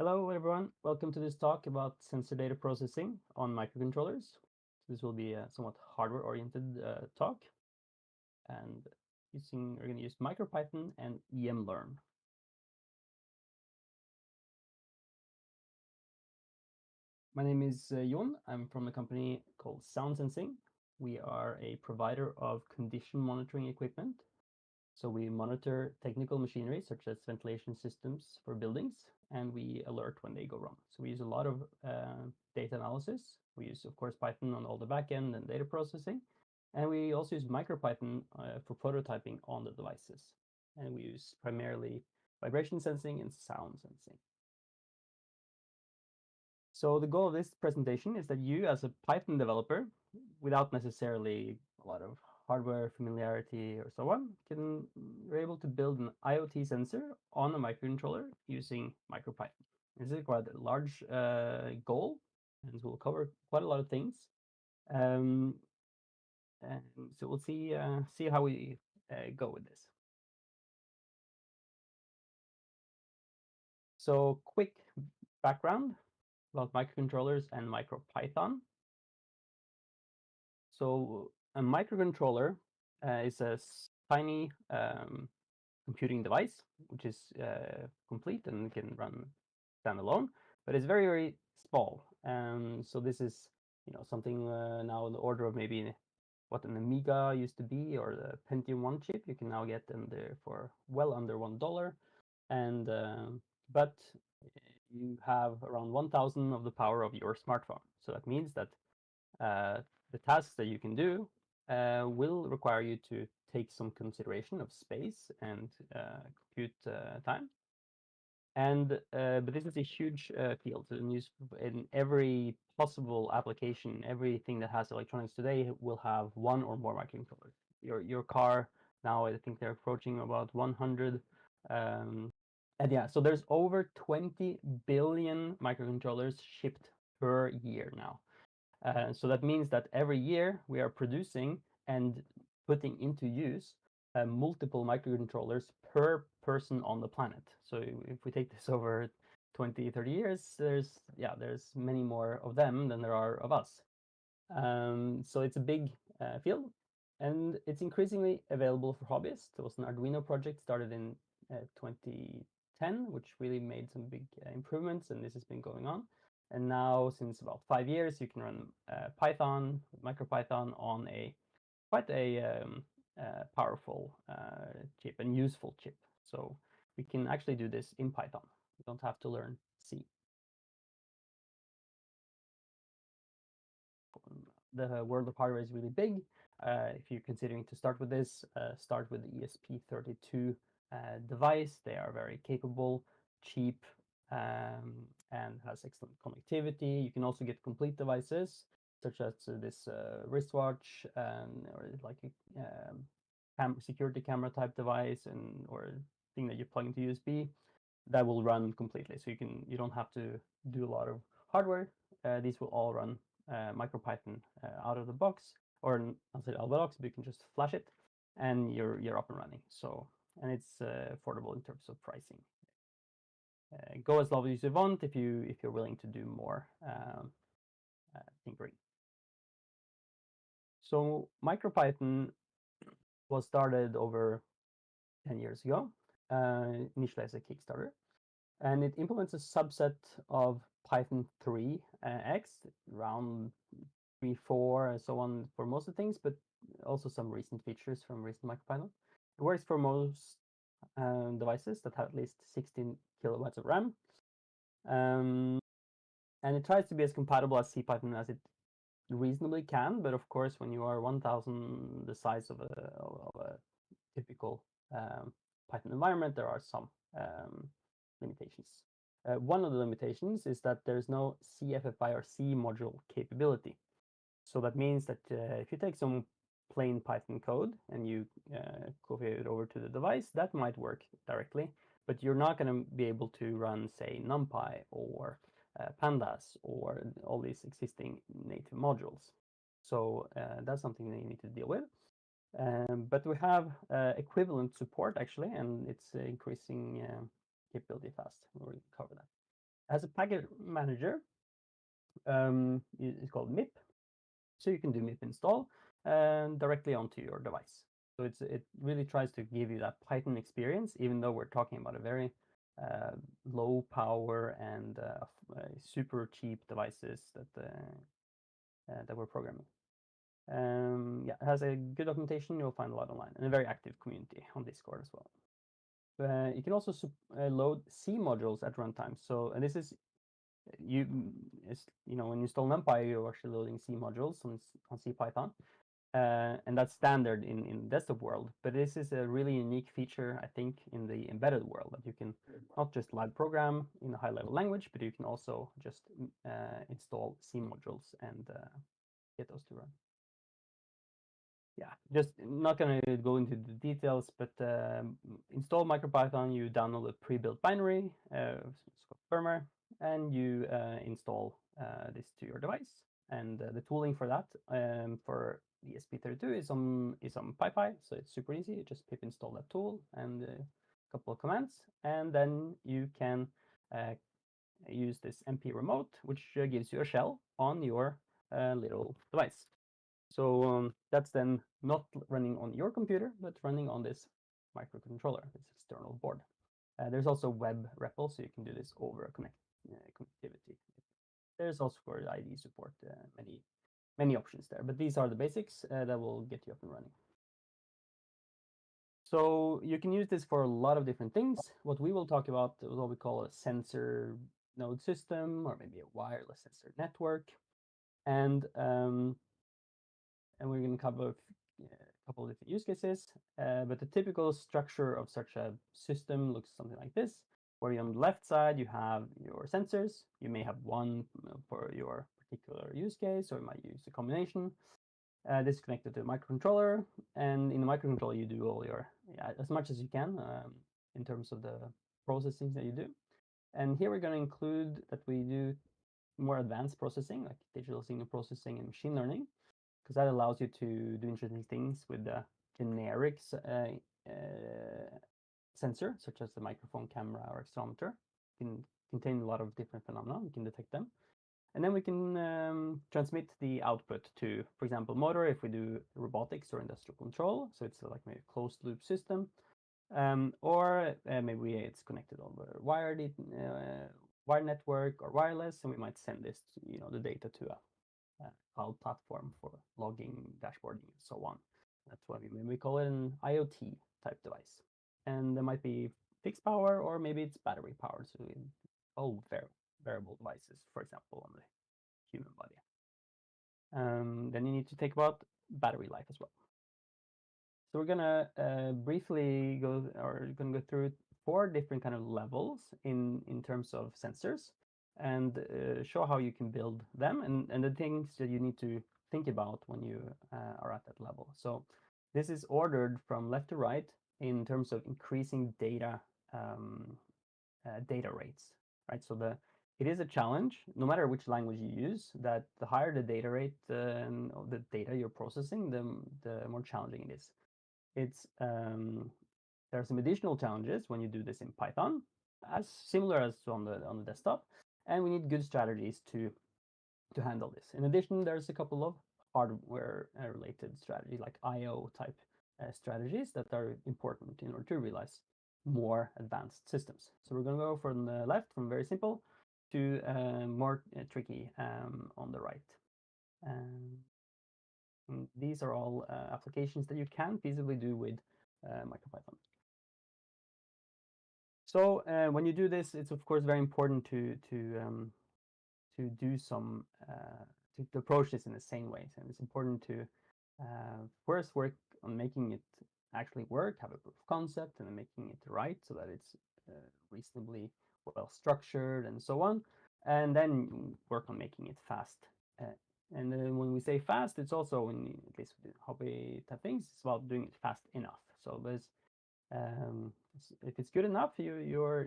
Hello everyone, welcome to this talk about sensor data processing on microcontrollers. This will be a somewhat hardware-oriented talk, and we're going to use MicroPython and emlearn. My name is Jon. I'm from a company called Sound Sensing. We are a provider of condition monitoring equipment. So we monitor technical machinery such as ventilation systems for buildings, and we alert when they go wrong. So we use a lot of data analysis. We use, of course, Python on all the backend and data processing. And we also use MicroPython for prototyping on the devices. And we use primarily vibration sensing and sound sensing. So the goal of this presentation is that you, as a Python developer, without necessarily a lot of hardware familiarity or so on, you're able to build an IoT sensor on a microcontroller using MicroPython. This is quite a large goal, and we'll cover quite a lot of things. And so we'll see how we go with this. So quick background about microcontrollers and MicroPython. So a microcontroller is a tiny computing device, which is complete and can run standalone, but it's very, very small. So this is, something now in the order of maybe what an Amiga used to be, or the Pentium 1 chip. You can now get them there for well under $1, and but you have around 1,000 of the power of your smartphone. So that means that the tasks that you can do will require you to take some consideration of space and compute time. And but this is a huge field and used in every possible application. Everything that has electronics today will have one or more microcontrollers. Your car now, I think they're approaching about 100. And yeah, so there's over 20 billion microcontrollers shipped per year now. So that means that every year we are producing and putting into use multiple microcontrollers per person on the planet. So if we take this over 20, 30 years, there's many more of them than there are of us. So it's a big field, and it's increasingly available for hobbyists. There was an Arduino project started in 2010, which really made some big improvements, and this has been going on. And now, since about 5 years, you can run Python, MicroPython on quite a powerful chip and useful chip. So we can actually do this in Python. You don't have to learn C. The world of hardware is really big. If you're considering to start with this, start with the ESP32 device. They are very capable, cheap, and has excellent connectivity. You can also get complete devices such as this wristwatch or like a security camera type device, or thing that you plug into USB that will run completely. So you don't have to do a lot of hardware. These will all run MicroPython out of the box, or not out of the box, but you can just flash it, and you're up and running. So, and it's affordable in terms of pricing. Go as low as you want if you're willing to do more tinkering. So MicroPython was started over 10 years ago, initially as a Kickstarter, and it implements a subset of Python 3x, around 3.4 and so on for most of the things, but also some recent features from recent MicroPython. It works for most devices that have at least 16 kilobytes of RAM. And it tries to be as compatible as CPython as it reasonably can, but of course, when you are 1,000 the size of a typical Python environment, there are some limitations. One of the limitations is that there's no CFFI or C module capability. So that means that if you take some plain Python code and you copy it over to the device, that might work directly, but you're not going to be able to run, say, NumPy or Pandas or all these existing native modules. So that's something that you need to deal with. But we have equivalent support, actually, and it's increasing capability fast. We'll cover that. As a package manager, it's called MIP, so you can do MIP install directly onto your device. So it really tries to give you that Python experience, even though we're talking about a very low power and super cheap devices that we're programming. Yeah, it has a good documentation. You'll find a lot online, and a very active community on Discord as well. You can also load C modules at runtime. So, and this is when you install NumPy, you're actually loading C modules on CPython, and that's standard in desktop world. But this is a really unique feature, I think, in the embedded world, that you can not just live program in a high-level language, but you can also just install C modules and get those to run. Yeah, just not going to go into the details, but install MicroPython, you download a pre-built binary, it's called firmware, and you install this to your device. And the tooling for that, for the ESP32 is on PyPy, so it's super easy. You just pip install that tool and a couple of commands, and then you can use this MP remote, which gives you a shell on your little device. So that's then not running on your computer, but running on this microcontroller, this external board. There's also web REPL, so you can do this over connectivity. There's also for ID support, many options there, but these are the basics that will get you up and running. So you can use this for a lot of different things. What we will talk about is what we call a sensor node system, or maybe a wireless sensor network, and we're going to cover a couple of different use cases. But the typical structure of such a system looks something like this, where on the left side you have your sensors. You may have one for your particular use case, or you might use a combination. This is connected to a microcontroller, and in the microcontroller you do all your as much as you can in terms of the processing that you do. And here we're going to include that we do more advanced processing, like digital signal processing and machine learning, because that allows you to do interesting things with the generic sensor, such as the microphone, camera, or accelerometer. It can contain a lot of different phenomena. We can detect them. And then we can transmit the output to, for example, motor, if we do robotics or industrial control. So it's like maybe a closed loop system. Or maybe it's connected over wired network or wireless, and we might send this, the data to a cloud platform for logging, dashboarding, and so on. That's why we call it an IoT type device. And there might be fixed power, or maybe it's battery powered. So all variable devices, for example, on the human body. Then you need to think about battery life as well. So we're gonna briefly go through 4 different kind of levels in terms of sensors, and show how you can build them, and the things that you need to think about when you are at that level. So this is ordered from left to right in terms of increasing data rates, right? So it is a challenge, no matter which language you use, that the higher the data rate of the data you're processing, the more challenging it is. There are some additional challenges when you do this in Python, as similar as on the desktop, and we need good strategies to handle this. In addition, there's a couple of hardware related strategies, like I/O type strategies, that are important in order to realize more advanced systems. So we're going to go from the left, from very simple to more tricky on the right. These are all applications that you can feasibly do with MicroPython. So when you do this, it's of course very important to do some to approach this in the same way. So it's important to first work on making it actually work, have a proof of concept, and then making it right so that it's reasonably well structured and so on, and then work on making it fast. And then when we say fast, it's also, at least with hobby type things, it's about doing it fast enough. So there's if it's good enough, you're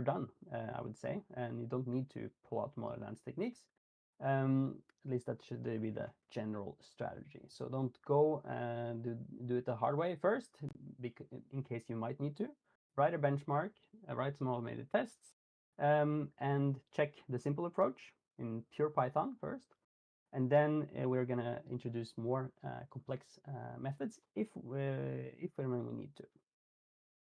done, I would say, and you don't need to pull out more advanced techniques. At least that should be the general strategy. So don't go and do it the hard way first, in case you might need to. Write a benchmark, write some automated tests, and check the simple approach in pure Python first. And then we're going to introduce more complex methods if and when we need to.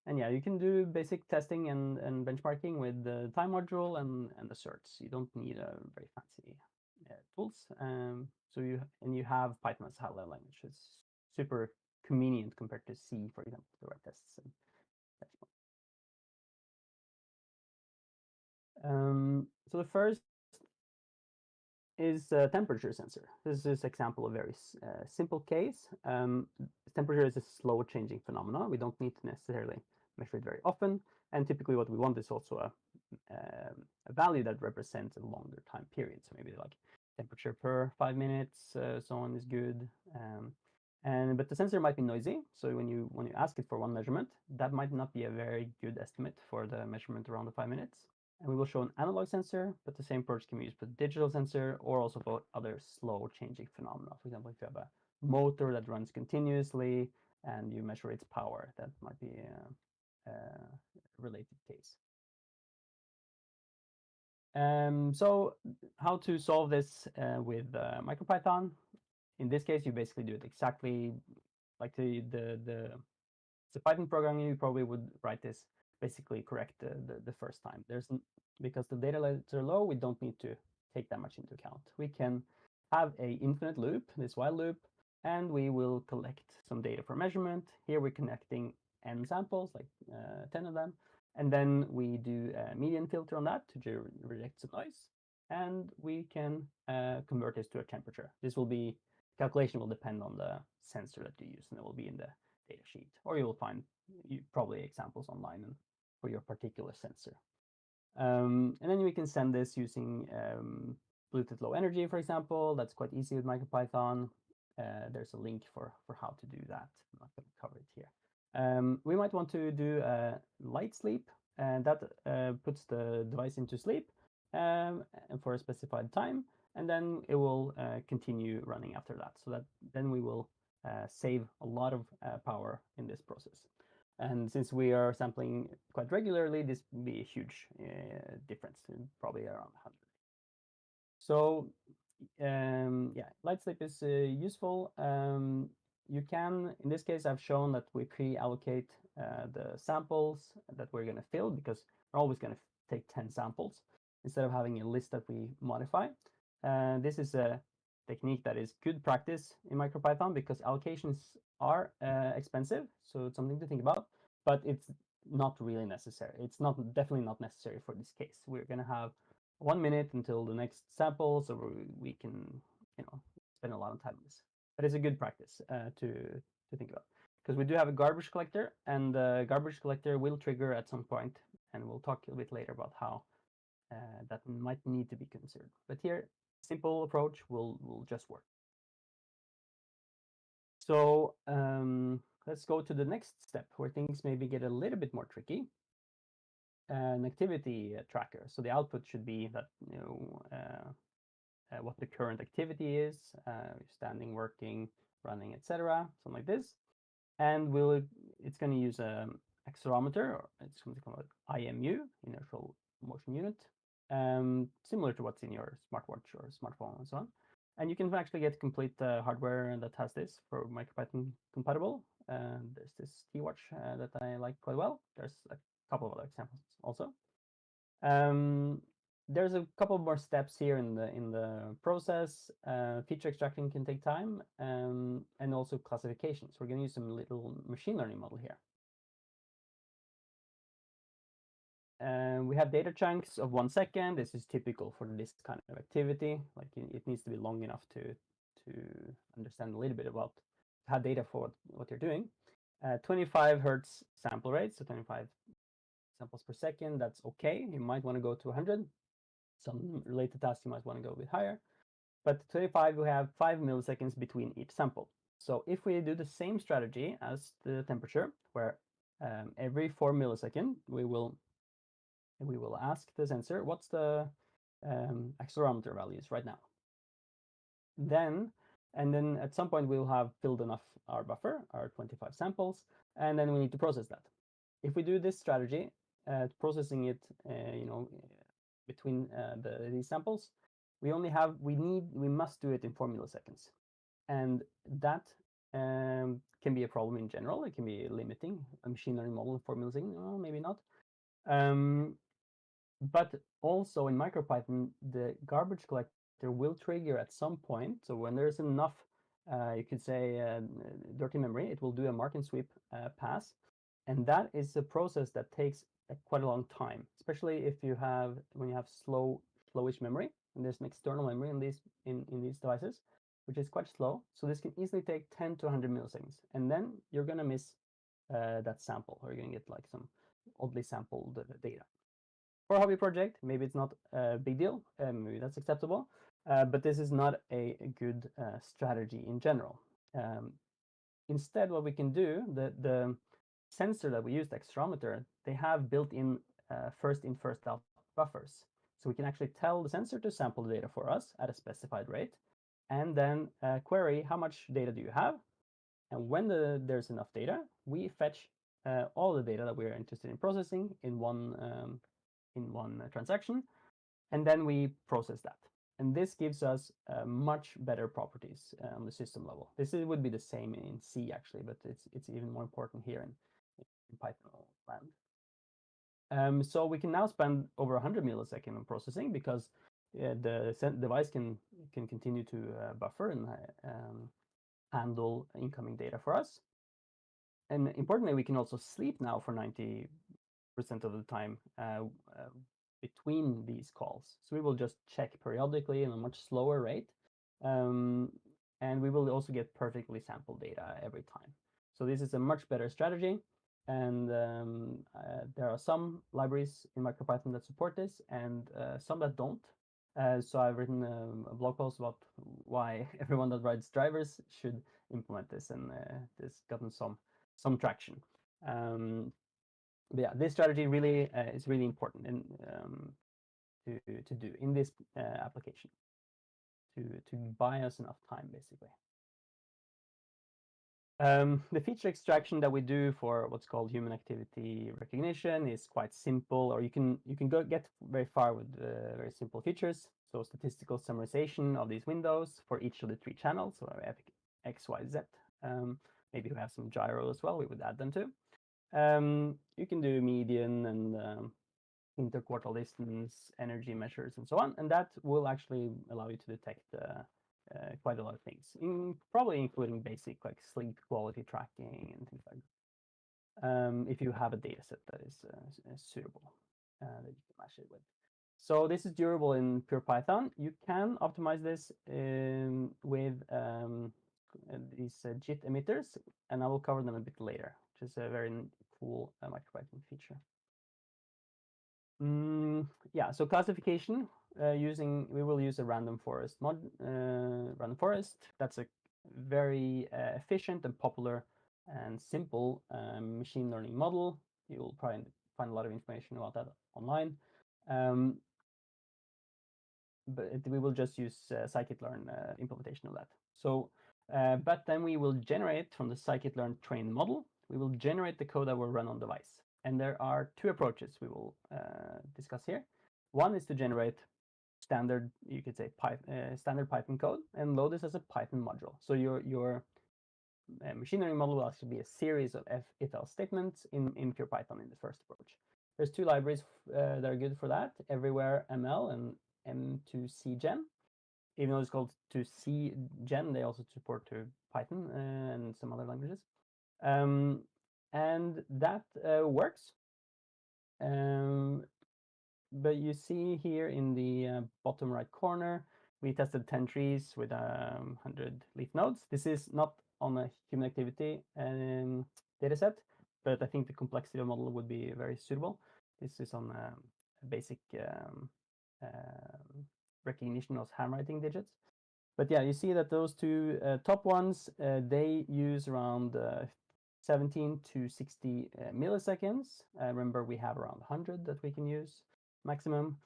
And yeah, you can do basic testing and benchmarking with the time module and the certs. You don't need a very fancy tools. So you have Python as a high-level language. It's super convenient compared to C, for example, to write tests and benchmark. So the first is a temperature sensor. This is example of a very simple case. Temperature is a slow changing phenomenon. We don't need to necessarily measure it very often. And typically what we want is also a value that represents a longer time period. So maybe like temperature per 5 minutes, so on is good. But the sensor might be noisy. So when you ask it for one measurement, that might not be a very good estimate for the measurement around the 5 minutes. And we will show an analog sensor, but the same approach can be used for digital sensor or also for other slow changing phenomena. For example, if you have a motor that runs continuously and you measure its power, that might be a related case. So how to solve this with MicroPython? In this case, you basically do it exactly like the Python programming. You probably would write this basically correct the first time. Because the data rates are low, we don't need to take that much into account. We can have a infinite loop, this while loop, and we will collect some data for measurement. Here we're connecting n samples, like 10 of them, and then we do a median filter on that to reject some noise, and we can convert this to a temperature. Calculation will depend on the sensor that you use, and it will be in the data sheet, or you will find probably examples online for your particular sensor. And then we can send this using Bluetooth Low Energy, for example. That's quite easy with MicroPython. There's a link for how to do that. I'm not going to cover it here. We might want to do a light sleep, and that puts the device into sleep for a specified time, and then it will continue running after that. So that then we will save a lot of power in this process. And since we are sampling quite regularly, this would be a huge difference, probably around 100. So yeah, light sleep is useful. You can, in this case, I've shown that we pre-allocate the samples that we're going to fill, because we're always going to take 10 samples instead of having a list that we modify. This is a technique that is good practice in MicroPython because allocations are expensive, so it's something to think about, but it's not really necessary. It's definitely not necessary for this case. We're going to have 1 minute until the next sample, so we can spend a lot of time on this. But it's a good practice to think about, because we do have a garbage collector, and the garbage collector will trigger at some point, and we'll talk a bit later about how that might need to be considered. But here, simple approach will just work. So let's go to the next step where things maybe get a little bit more tricky. An activity tracker. So the output should be that what the current activity is, standing, working, running, etc., something like this. And it's going to use an accelerometer, or it's something called IMU, inertial motion unit, similar to what's in your smartwatch or smartphone and so on. And you can actually get complete hardware that has this for MicroPython compatible. There's this T-Watch that I like quite well. There's a couple of other examples also. There's a couple more steps here in the process. Feature extracting can take time, and also classification. So we're going to use some little machine learning model here. We have data chunks of 1 second. This is typical for this kind of activity. Like it needs to be long enough to understand a little bit about have data for what you're doing. 25 hertz sample rate, so 25 samples per second. That's okay. You might want to go to 100. Some related tasks you might want to go a bit higher. But 25, we have 5 milliseconds between each sample. So if we do the same strategy as the temperature, where every 4 milliseconds we will ask the sensor what's the accelerometer values right now. Then at some point we'll have filled enough our buffer, our 25 samples, and then we need to process that. If we do this strategy processing it, between these samples, we must do it in 4 milliseconds, and that can be a problem in general. It can be limiting a machine learning model in 4 milliseconds. No, maybe not. But also in MicroPython, the garbage collector will trigger at some point. So when there's enough, you could say, dirty memory, it will do a mark and sweep pass. And that is a process that takes quite a long time, especially when you have slowish memory, and there's an external memory in these devices, which is quite slow. So this can easily take 10 to 100 milliseconds, and then you're gonna miss that sample, or you're gonna get like some oddly sampled data. For a hobby project, maybe it's not a big deal, maybe that's acceptable, but this is not a good strategy in general. Instead, what we can do, the sensor that we use, the accelerometer, they have built-in first in, first out buffers. So we can actually tell the sensor to sample the data for us at a specified rate, and then query how much data do you have. And when there's enough data, we fetch all the data that we are interested in processing in one transaction, and then we process that. And this gives us much better properties on the system level. Would be the same in C actually, but it's even more important here in Python land. So we can now spend over 100 milliseconds on processing, because the device can continue to buffer and handle incoming data for us. And importantly, we can also sleep now for 90% of the time between these calls. So we will just check periodically in a much slower rate, and we will also get perfectly sampled data every time. So this is a much better strategy, and there are some libraries in MicroPython that support this, and some that don't. So I've written a blog post about why everyone that writes drivers should implement this, and this gotten some traction. But yeah, this strategy really is really important to do in this application to buy us enough time, basically. The feature extraction that we do for what's called human activity recognition is quite simple, or you can get very far with very simple features. So statistical summarization of these windows for each of the 3 channels. So we have X, Y, Z. Maybe we have some gyro as well. We would add them too. You can do median and interquartile distance, energy measures, and so on, and that will actually allow you to detect quite a lot of things, probably including basic like sleep quality tracking and things like that. If you have a data set that is suitable, that you can match it with. So this is durable in pure Python. You can optimize this with these JIT emitters, and I will cover them a bit later, which is a very cool MicroPython feature. Yeah, so classification we will use a random forest random forest. That's a very efficient and popular and simple machine learning model. You will probably find a lot of information about that online. But we will just use scikit-learn implementation of that. So, but then we will generate from the scikit-learn trained model, we will generate the code that will run on device. And there are 2 approaches we will discuss here. One is to generate standard, you could say, standard Python code and load this as a Python module. So your machine learning model will actually be a series of if-else statements in pure Python in the first approach. There's 2 libraries that are good for that, Everywhere ML and M2C Gen. Even though it's called 2C Gen, they also support to Python and some other languages. And that works. But you see here in the bottom right corner, we tested 10 trees with 100 leaf nodes. This is not on a human activity dataset, but I think the complexity of model would be very suitable. This is on a basic recognition of handwriting digits. But yeah, you see that those 2 top ones, they use around 17 to 60 milliseconds. Remember, we have around 100 that we can use maximum,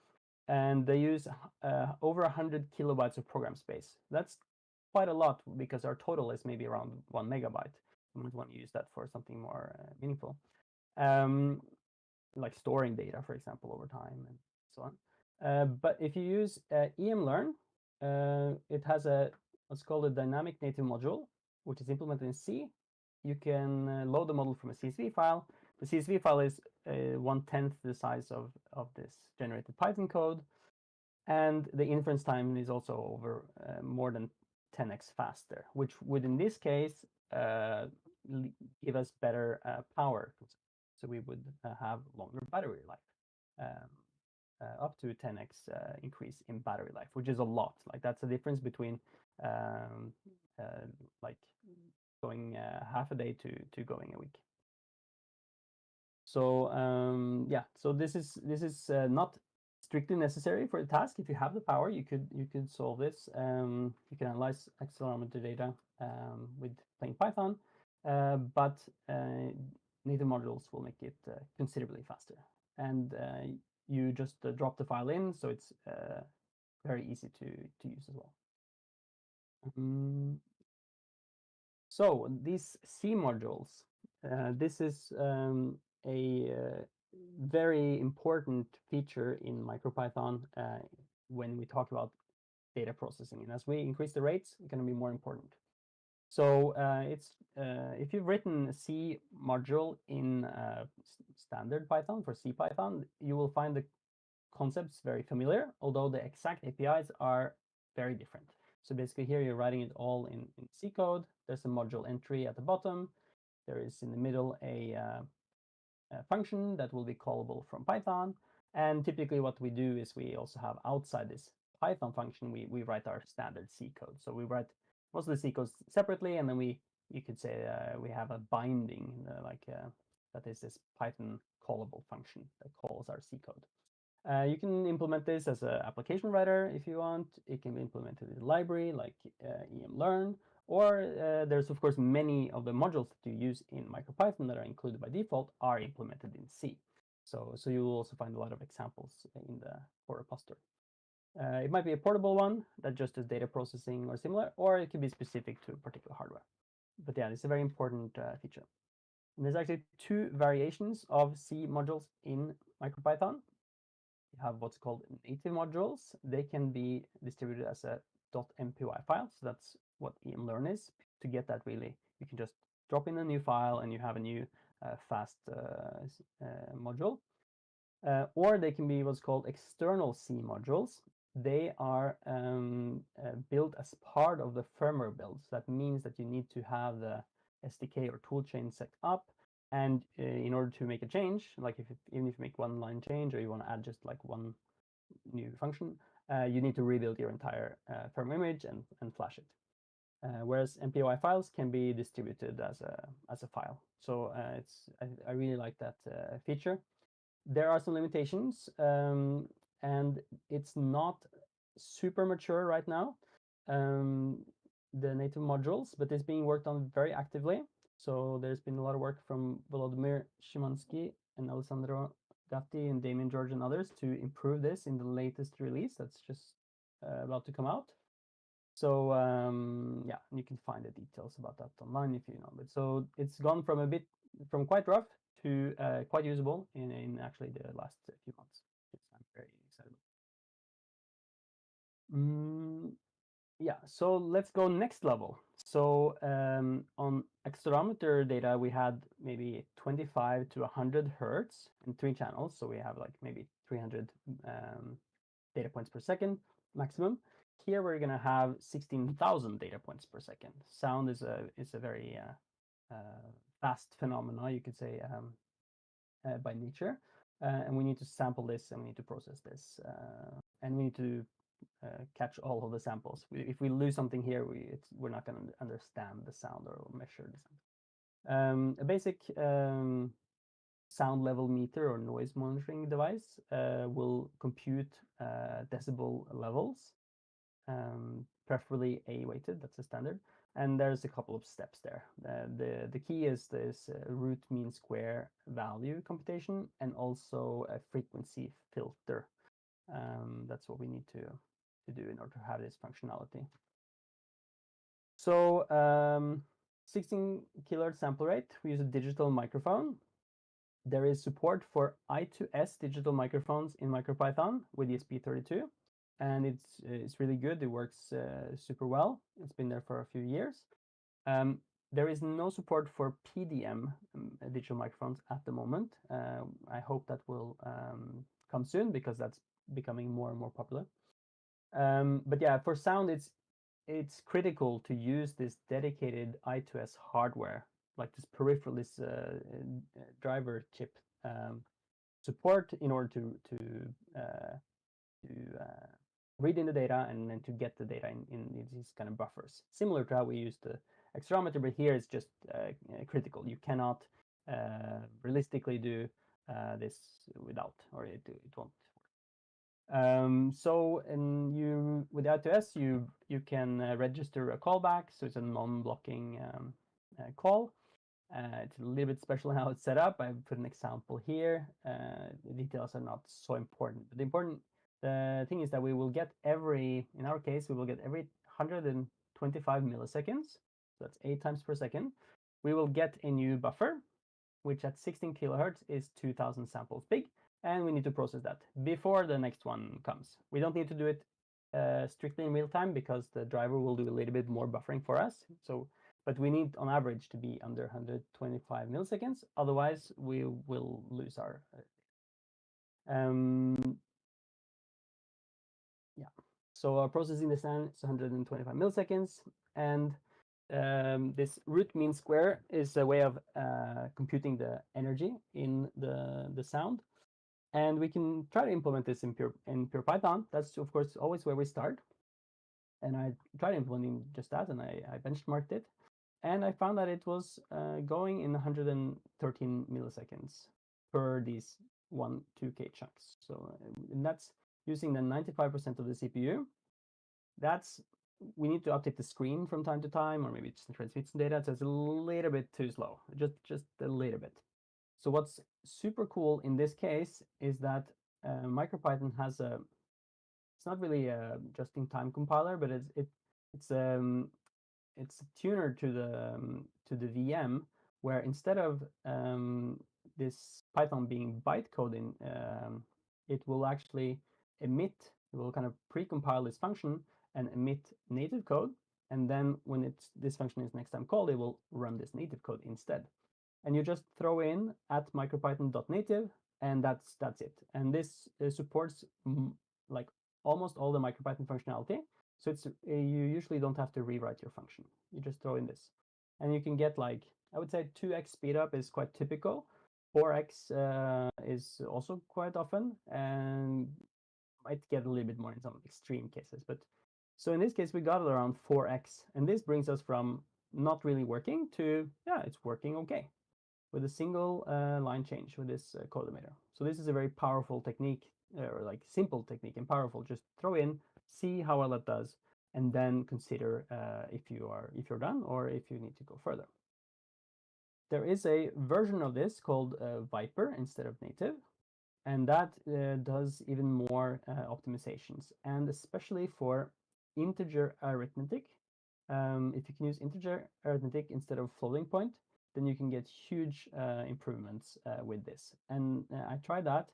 and they use over 100 kilobytes of program space. That's quite a lot, because our total is maybe around 1 megabyte. We might want to use that for something more meaningful. like storing data, for example, over time and so on. But if you use emlearn, it has what's called a dynamic native module, which is implemented in C. You can load the model from a CSV file. The CSV file is 1/10 the size of this generated Python code, and the inference time is also over more than 10x faster, which would in this case give us better power. So we would have longer battery life, up to 10x increase in battery life, which is a lot. Like that's the difference between like going half a day to going a week. So yeah, so this is not strictly necessary for the task. If you have the power, you could solve this. You can analyze accelerometer data with plain Python, but native modules will make it considerably faster. And you just drop the file in, so it's very easy to use as well. So these C modules, this is a very important feature in MicroPython when we talk about data processing. And as we increase the rates, it's going to be more important. So it's if you've written a C module in standard Python for CPython, you will find the concepts very familiar, although the exact APIs are very different. So basically here you're writing it all in C code. There's a module entry at the bottom. There is in the middle a function that will be callable from Python. And typically what we do is we also have outside this Python function, we write our standard C code. So we write most of the C codes separately, and then you could say we have a binding that is this Python callable function that calls our C code. You can implement this as an application writer if you want. It can be implemented in a library like emlearn, or there's of course many of the modules that you use in MicroPython that are included by default are implemented in C. So you will also find a lot of examples in the core repository. It might be a portable one that just does data processing or similar, or it could be specific to a particular hardware. But yeah, it's a very important feature. And there's actually two variations of C modules in MicroPython. You have what's called native modules. They can be distributed as a .mpy file. So that's what emlearn is. To get that, really, you can just drop in a new file and you have a new fast module. Or they can be what's called external C modules. They are built as part of the firmware build. So that means that you need to have the SDK or toolchain set up. And in order to make a change, like even if you make one line change or you want to add just like one new function, you need to rebuild your entire firmware image and flash it. Whereas MPY files can be distributed as a file. So I really like that feature. There are some limitations, and it's not super mature right now, the native modules, but it's being worked on very actively. So there's been a lot of work from Volodymyr Szymanski and Alessandro Gatti and Damien George and others to improve this in the latest release that's just about to come out. So yeah, you can find the details about that online if you know. But so it's gone from quite rough to quite usable in actually the last few months, which I'm very excited about. Yeah, so let's go next level. So on accelerometer data, we had maybe 25 to 100 hertz in 3 channels. So we have like maybe 300 data points per second maximum. Here we're going to have 16,000 data points per second. Sound is a very fast phenomena, you could say, by nature. And we need to sample this and we need to process this. And we need to catch all of the samples. If we lose something here, we're not going to understand the sound or measure the sound. A basic sound level meter or noise monitoring device will compute decibel levels, preferably A-weighted, that's the standard. And there's a couple of steps there. The key is this root mean square value computation and also a frequency filter. That's what we need to do in order to have this functionality. So 16 kilohertz sample rate, we use a digital microphone. There is support for I2S digital microphones in MicroPython with ESP32, and it's really good. It works super well. It's been there for a few years. There is no support for PDM digital microphones at the moment. I hope that will come soon because that's becoming more and more popular. But yeah, for sound, it's critical to use this dedicated I2S hardware, like this peripheral, this driver chip support in order to read in the data and then to get the data in these kind of buffers. Similar to how we use the accelerometer, but here it's just critical. You cannot realistically do this without, or it won't. So with I2S, you can register a callback, so it's a non-blocking call. It's a little bit special how it's set up. I've put an example here. The details are not so important. But the thing is that we will get in our case, we will get every 125 milliseconds. So that's 8 times per second. We will get a new buffer, which at 16 kilohertz is 2000 samples big. And we need to process that before the next one comes. We don't need to do it strictly in real time because the driver will do a little bit more buffering for us. But we need on average to be under 125 milliseconds. Otherwise, we will lose our. Yeah. So our processing distance is 125 milliseconds, and this root mean square is a way of computing the energy in the sound. And we can try to implement this in pure Python. That's of course always where we start. And I tried implementing just that, and I benchmarked it, and I found that it was going in 113 milliseconds per these 2K chunks. So and that's using the 95% of the CPU. We need to update the screen from time to time, or maybe just transmit some data. So it's a little bit too slow, just a little bit. So what's super cool in this case is that MicroPython has it's not really a just-in-time compiler, but it's a tuner to the VM, where instead of this Python being bytecoding, it will actually emit. It will kind of pre-compile this function and emit native code, and then when this function is next time called, it will run this native code instead. And you just throw in at micropython.native, and that's it. And this supports like almost all the MicroPython functionality. So you usually don't have to rewrite your function. You just throw in this, and you can get like, I would say 2x speed up is quite typical. 4x is also quite often, and might get a little bit more in some extreme cases. But so in this case, we got it around 4x, and this brings us from not really working to, yeah, it's working okay, with a single line change with this code emitter. So this is a very powerful technique, or like simple technique and powerful. Just throw in, see how well it does, and then consider if you're done or if you need to go further. There is a version of this called Viper instead of native, and that does even more optimizations, and especially for integer arithmetic. If you can use integer arithmetic instead of floating point, then you can get huge improvements with this. And I tried that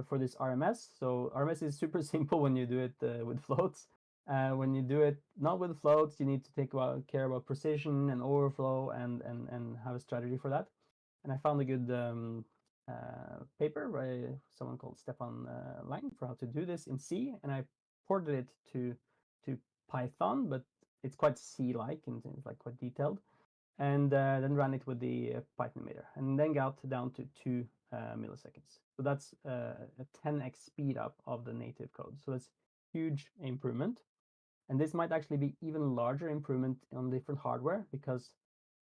for this RMS. So RMS is super simple when you do it with floats. When you do it not with floats, you need to care about precision and overflow and have a strategy for that. And I found a good paper by someone called Stefan Lang for how to do this in C, and I ported it to Python, but it's quite C-like and it's like quite detailed, and then ran it with the Python emitter, and then got down to 2 milliseconds. So that's a 10x speed up of the native code. So that's huge improvement, and this might actually be even larger improvement on different hardware, because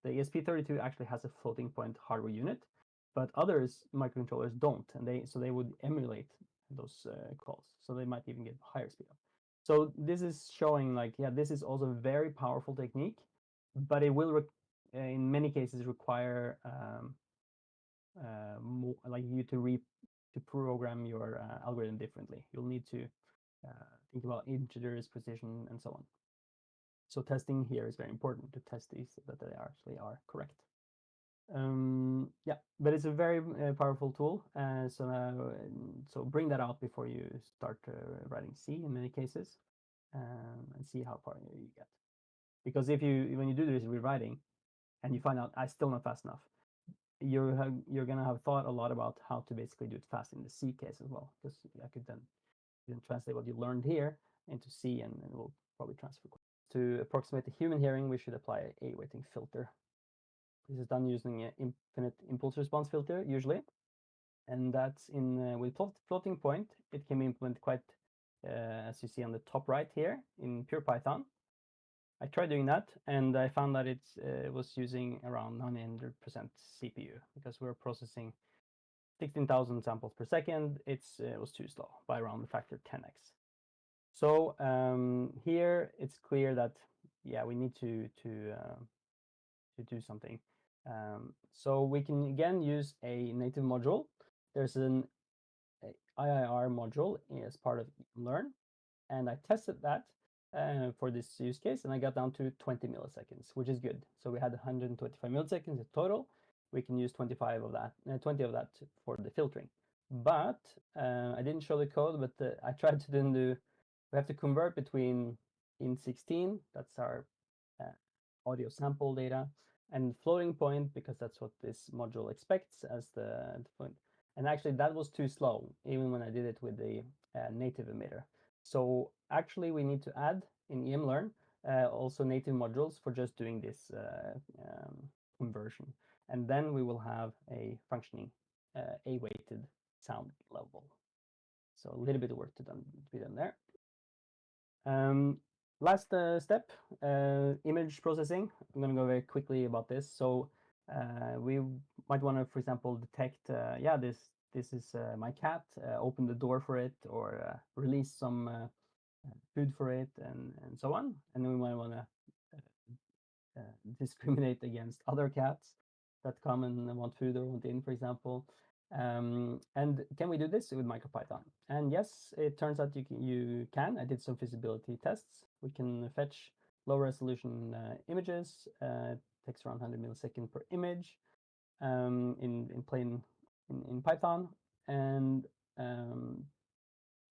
the ESP32 actually has a floating point hardware unit, but others microcontrollers don't, and they would emulate those calls, so they might even get higher speed up. So this is showing like, yeah, this is also a very powerful technique, but it will in many cases require more, like you to program your algorithm differently. You'll need to think about integers, precision, and so on. So testing here is very important to test these, that they actually are correct. Yeah, but it's a very powerful tool. So bring that out before you start writing C in many cases, and see how far you get. Because when you do this rewriting and you find out I still not fast enough, you're gonna have thought a lot about how to basically do it fast in the C case as well. Because I could then translate what you learned here into C, and it will probably transfer. To approximate the human hearing, we should apply a weighting filter. This is done using an infinite impulse response filter usually, and that's in with floating point. It can be implemented quite as you see on the top right here in pure Python. I tried doing that, and I found that it was using around 900% CPU because we're processing 16,000 samples per second. It was too slow by around the factor 10x. So here it's clear that we need to do something. So we can again use a native module. There's an IIR module as part of Learn, and I tested that for this use case, and I got down to 20 milliseconds, which is good. So we had 125 milliseconds in total. We can use 25 of that, 20 of that for the filtering. But I didn't show the code, but I tried to then do. We have to convert between int16, that's our audio sample data, and floating point, because that's what this module expects as the point. And actually that was too slow, even when I did it with the native emitter. So actually we need to add in emlearn also native modules for just doing this conversion. And then we will have a functioning A-weighted sound level. So a little bit of work to be done there. Last step, image processing. I'm going to go very quickly about this. So we might want to, for example, detect, this is my cat, open the door for it, or release some food for it, and so on. And then we might want to discriminate against other cats that come and want food or want in, for example. And can we do this with MicroPython? And yes, it turns out you can. I did some feasibility tests. We can fetch low resolution images. It takes around 100 milliseconds per image in Python. And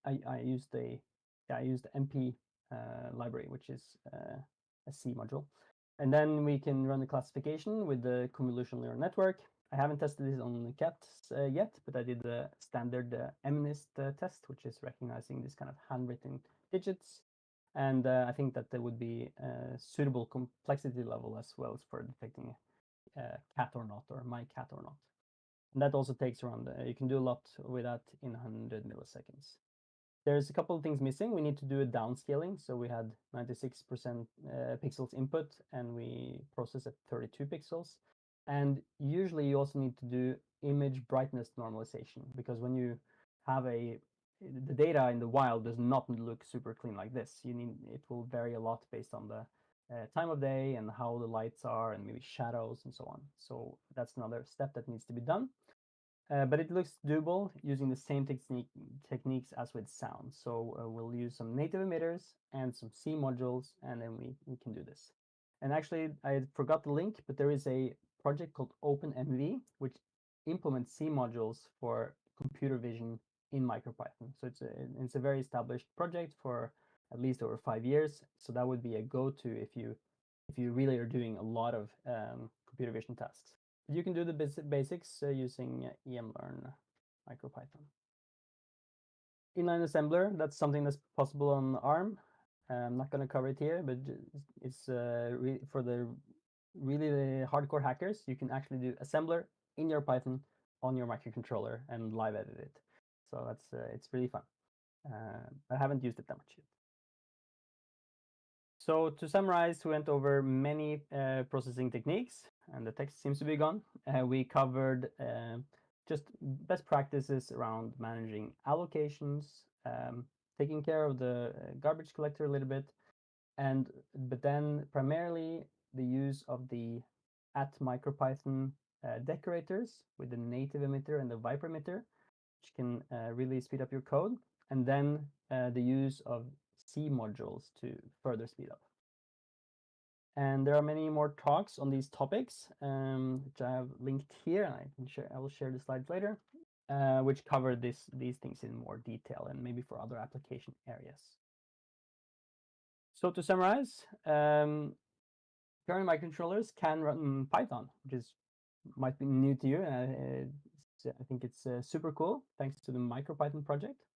I used the MP library, which is a C module. And then we can run the classification with the convolutional neural network. I haven't tested this on the cats yet, but I did the standard MNIST test, which is recognizing this kind of handwritten digits. And I think that there would be a suitable complexity level as well as for detecting cat or not, or my cat or not. And that also takes around, you can do a lot with that in 100 milliseconds. There's a couple of things missing. We need to do a downscaling. So we had 96% pixels input, and we process at 32 pixels. And usually you also need to do image brightness normalization, because when you have the data in the wild does not look super clean like this. It will vary a lot based on the time of day and how the lights are, and maybe shadows and so on. So that's another step that needs to be done. But it looks doable using the same techniques as with sound. So we'll use some native emitters and some C modules, and then we can do this. And actually, I forgot the link, but there is a project called OpenMV, which implements C modules for computer vision in MicroPython. So it's a very established project for at least over 5 years. So that would be a go-to if you really are doing a lot of computer vision tasks. You can do the basics using emlearn MicroPython. Inline assembler, that's something that's possible on ARM. I'm not going to cover it here, but it's for the really hardcore hackers. You can actually do assembler in your Python on your microcontroller and live edit it. So it's really fun. I haven't used it that much yet. So to summarize, we went over many processing techniques, and the text seems to be gone. We covered just best practices around managing allocations, taking care of the garbage collector a little bit, but then primarily the use of the @MicroPython decorators with the native emitter and the Viper emitter, which can really speed up your code, and then the use of C modules to further speed up. And there are many more talks on these topics, which I have linked here. I will share the slides later, which cover these things in more detail and maybe for other application areas. So to summarize, current microcontrollers can run Python, which might be new to you. I think it's super cool, thanks to the MicroPython project.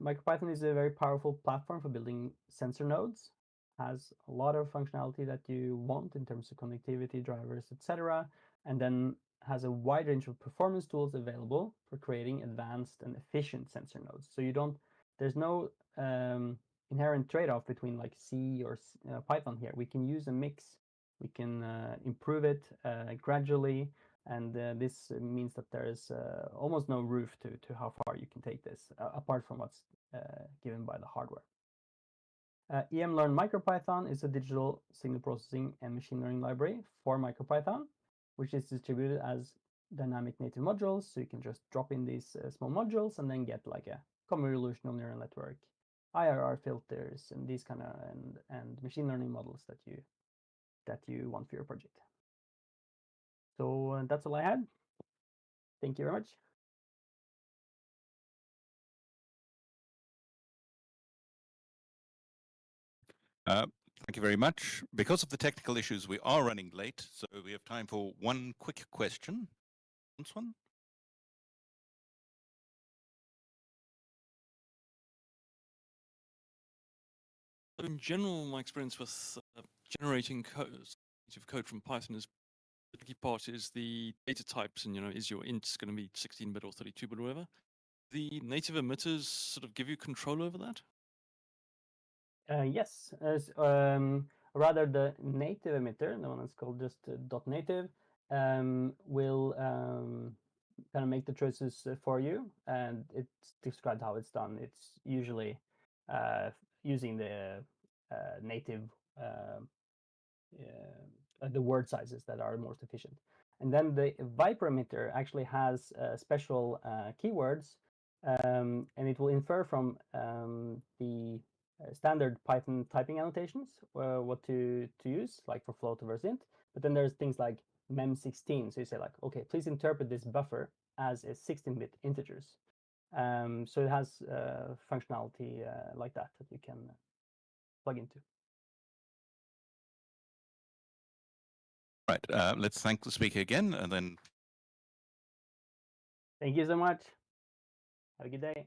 MicroPython is a very powerful platform for building sensor nodes. Has a lot of functionality that you want in terms of connectivity, drivers, etc. And then has a wide range of performance tools available for creating advanced and efficient sensor nodes. So there's no inherent trade-off between like C or Python here. We can use a mix. We can improve it gradually. And this means that there is almost no roof to how far you can take this, apart from what's given by the hardware. EM-Learn MicroPython is a digital signal processing and machine learning library for MicroPython, which is distributed as dynamic native modules. So you can just drop in these small modules and then get like a convolutional neural network, IRR filters, and these kind of and machine learning models that you want for your project. So that's all I had. Thank you very much. Thank you very much. Because of the technical issues, we are running late, so we have time for one quick question. This one. In general, my experience with generating code from Python is the tricky part is the data types, and is your int going to be 16-bit or 32-bit or whatever? The native emitters sort of give you control over that? Yes, rather the native emitter, the one that's called just .native, will kind of make the choices for you, and it's described how it's done. It's usually using the native the word sizes that are most efficient. And then the Viper emitter actually has special keywords, and it will infer from the standard Python typing annotations what to use, like for float versus int. But then there's things like mem16. So you say like, okay, please interpret this buffer as a 16-bit integers. So it has functionality like that you can plug into. Right, let's thank the speaker again, and then. Thank you so much. Have a good day.